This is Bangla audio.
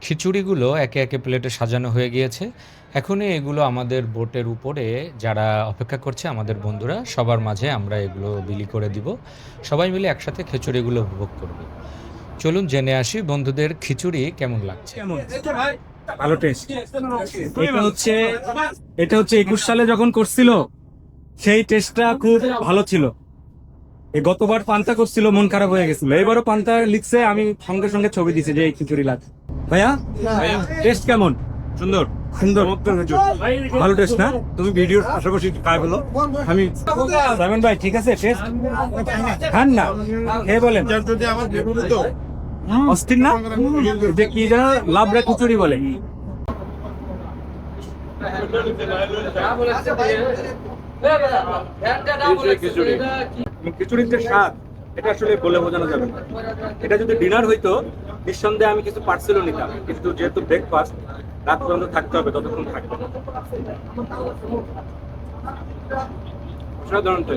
খিচুড়িগুলো একে একে প্লেটে সাজানো হয়ে গিয়েছে। এখনই এগুলো আমাদের বোটের উপরে যারা অপেক্ষা করছে আমাদের বন্ধুরা সবার মাঝে আমরা এগুলো বিলি করে দিব। সবাই মিলে একসাথে খিচুড়িগুলো উপভোগ করব। চলুন জেনে আসি বন্ধুদের খিচুড়ি কেমন লাগছে। কেমন? ভালো টেস্ট। এটা হচ্ছে 21 সালে যখন করছিল সেই টেস্টটা খুব ভালো ছিল। এই গতবার পান্তা করছিল, মন খারাপ হয়ে গেছিল। এবারও পান্তা লিখছে, আমি সঙ্গে সঙ্গে ছবি দিছি যে এই খিচুড়ি লাগছে। ভাইয়া টেস্ট কেমন? সুন্দর সুন্দর, ভালো টেস্ট না? তুমি ভিডিওর পাশাপাশি খাই বলো। আমি সাইমন ভাই ঠিক আছে টেস্ট? খান না, খেয়ে বলেন। যদি আমার তো অস্থির না? যে কি যেন লাবড়া খিচুড়ি বলে। খিচুড়ির যে স্বাদ, এটা আসলে বলে বোঝানো যাবে না। এটা যদি ডিনার হইতো নিঃসন্দেহে আমি কিছু পার্সেলও নিতাম, কিন্তু যেহেতু ব্রেকফাস্ট রাত পর্যন্ত থাকতে হবে, ততক্ষণ থাকবে। অসাধারণ taste।